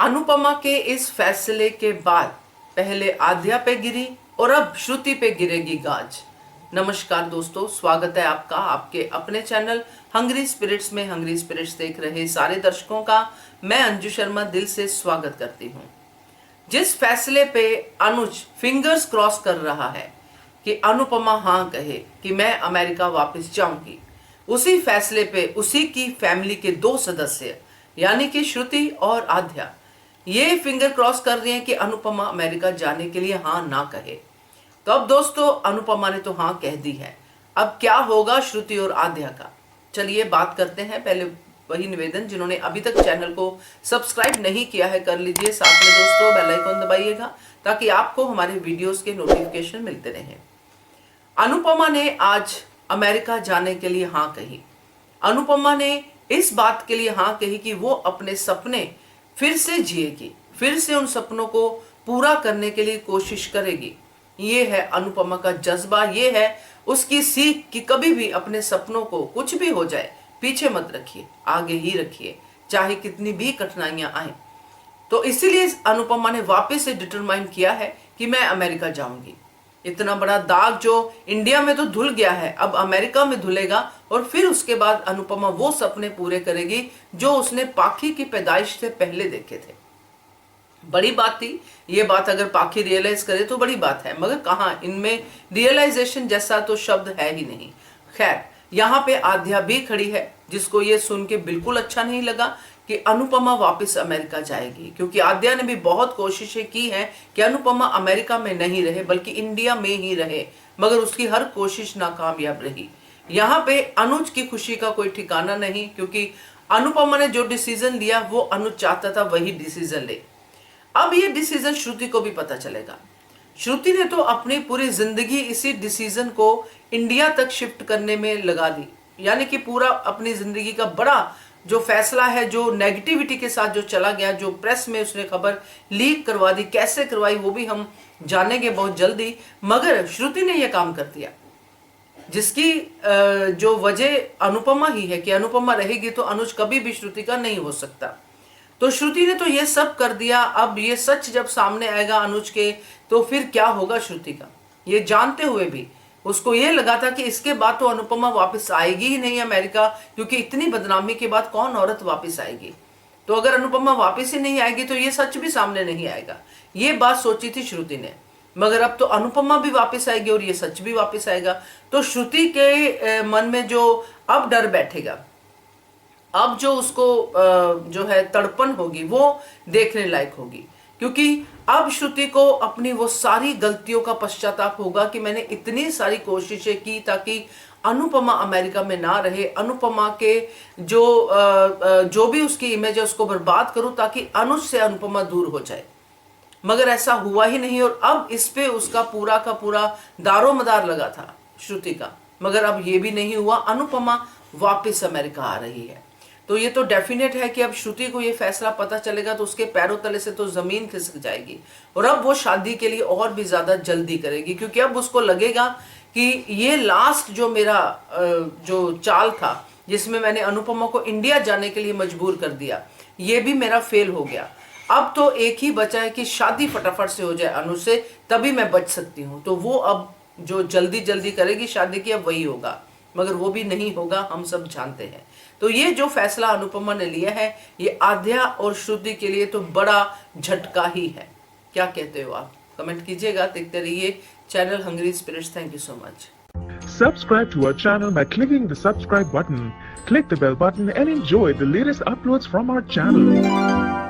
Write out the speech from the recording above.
अनुपमा के इस फैसले के बाद पहले आद्या पे गिरी और अब श्रुति पे गिरेगी गाज। नमस्कार दोस्तों, स्वागत है आपका आपके अपने चैनल हंग्री स्पिरिट्स में। हंग्री स्पिरिट्स देख रहे सारे दर्शकों का मैं अंजू शर्मा दिल से स्वागत करती हूँ। जिस फैसले पे अनुज फिंगर्स क्रॉस कर रहा है कि अनुपमा हाँ कहे कि मैं अमेरिका वापस जाऊंगी, उसी फैसले पे उसी की फैमिली के दो सदस्य यानी कि श्रुति और आद्या ये फिंगर क्रॉस कर रहे हैं कि अनुपमा अमेरिका जाने के लिए हाँ ना कहे। तो अब दोस्तों अनुपमा ने तो हाँ कह दी है, अब क्या होगा श्रुति और आद्या का, चलिए बात करते हैं। पहले वही निवेदन, जिन्होंने अभी तक चैनल को सब्सक्राइब नहीं किया है कर लीजिए, साथ में दोस्तों बेल आइकन दबाइएगा ताकि आपको हमारे वीडियोस के नोटिफिकेशन मिलते रहें। अनुपमा ने आज अमेरिका जाने के लिए हाँ कही। अनुपमा ने इस बात के लिए हाँ कही कि वो अपने सपने फिर से जिएगी, फिर से उन सपनों को पूरा करने के लिए कोशिश करेगी। ये है अनुपमा का जज्बा, ये है उसकी सीख कि कभी भी अपने सपनों को कुछ भी हो जाए पीछे मत रखिए, आगे ही रखिए, चाहे कितनी भी कठिनाइयां आए। तो इसीलिए अनुपमा ने वापस से डिटरमाइन किया है कि मैं अमेरिका जाऊंगी। इतना बड़ा दाग जो इंडिया में तो धुल गया है, अब अमेरिका में धुलेगा और फिर उसके बाद अनुपमा वो सपने पूरे करेगी जो उसने पाखी की पैदाइश से पहले देखे थे। बड़ी बात थी ये बात, अगर पाखी रियलाइज करे तो बड़ी बात है, मगर कहाँ इनमें रियलाइजेशन जैसा तो शब्द है ही नहीं। खैर, यहाँ पे आद्या भी खड़ी है जिसको ये सुन के बिल्कुल अच्छा नहीं लगा कि अनुपमा वापस अमेरिका जाएगी, क्योंकि आद्या ने भी बहुत कोशिशें की हैं कि अनुपमा अमेरिका में नहीं रहे बल्कि इंडिया में ही रहे, मगर उसकी हर कोशिश नाकामयाब रही। यहाँ पे अनुज की खुशी का कोई ठिकाना नहीं, क्योंकि अनुपमा ने जो डिसीजन लिया वो अनुज चाहता था वही डिसीजन ले। अब ये डिसीजन श्रुति को भी पता चलेगा। श्रुति ने तो अपनी पूरी जिंदगी इसी डिसीजन को इंडिया तक शिफ्ट करने में लगा दी, यानी कि पूरा अपनी जिंदगी का बड़ा जो फैसला है, जो नेगेटिविटी के साथ जो चला गया, जो प्रेस में उसने खबर लीक करवा दी, कैसे करवाई वो भी हम जानेंगे बहुत जल्दी। मगर श्रुति ने यह काम कर दिया जिसकी जो वजह अनुपमा ही है कि अनुपमा रहेगी तो अनुज कभी भी श्रुति का नहीं हो सकता। तो श्रुति ने तो ये सब कर दिया। अब ये सच जब सामने आएगा अनुज के तो फिर क्या होगा श्रुति का, ये जानते हुए भी उसको ये लगा था कि इसके बाद तो अनुपमा वापस आएगी ही नहीं अमेरिका, क्योंकि इतनी बदनामी के बाद कौन औरत वापस आएगी। तो अगर अनुपमा वापस ही नहीं आएगी तो ये सच भी सामने नहीं आएगा, ये बात सोची थी श्रुति ने। मगर अब तो अनुपमा भी वापस आएगी और ये सच भी वापस आएगा। तो श्रुति के मन में जो अब डर बैठेगा, अब जो उसको जो है तड़पन होगी वो देखने लायक होगी, क्योंकि अब श्रुति को अपनी वो सारी गलतियों का पश्चाताप होगा कि मैंने इतनी सारी कोशिशें की ताकि अनुपमा अमेरिका में ना रहे, अनुपमा के जो भी उसकी इमेज है उसको बर्बाद करूं ताकि अनुज से अनुपमा दूर हो जाए। मगर ऐसा हुआ ही नहीं और अब इस पे उसका पूरा का पूरा दारोमदार लगा था श्रुति का। मगर अब ये भी नहीं हुआ, अनुपमा वापस अमेरिका आ रही है। तो ये तो डेफिनेट है कि अब श्रुति को ये फैसला पता चलेगा तो उसके पैरों तले से तो जमीन खिसक जाएगी और अब वो शादी के लिए और भी ज्यादा जल्दी करेगी, क्योंकि अब उसको लगेगा कि ये लास्ट जो मेरा जो चाल था जिसमें मैंने अनुपमा को इंडिया जाने के लिए मजबूर कर दिया, ये भी मेरा फेल हो गया। अब तो एक ही बचा है कि शादी फटाफट से हो जाए अनुज से, तभी मैं बच सकती हूँ। तो वो अब जो जल्दी जल्दी करेगी शादी की, अब वही होगा, मगर वो भी नहीं होगा, हम सब जानते हैं। तो ये जो फैसला अनुपमा ने लिया है ये आद्या और श्रुति के लिए तो बड़ा झटका ही है। क्या कहते हो आप, कमेंट कीजिएगा। देखते रहिए channel hungry spirits. Thank you so much. Subscribe to our channel by clicking the subscribe button. Click the bell button and enjoy the latest uploads from our channel.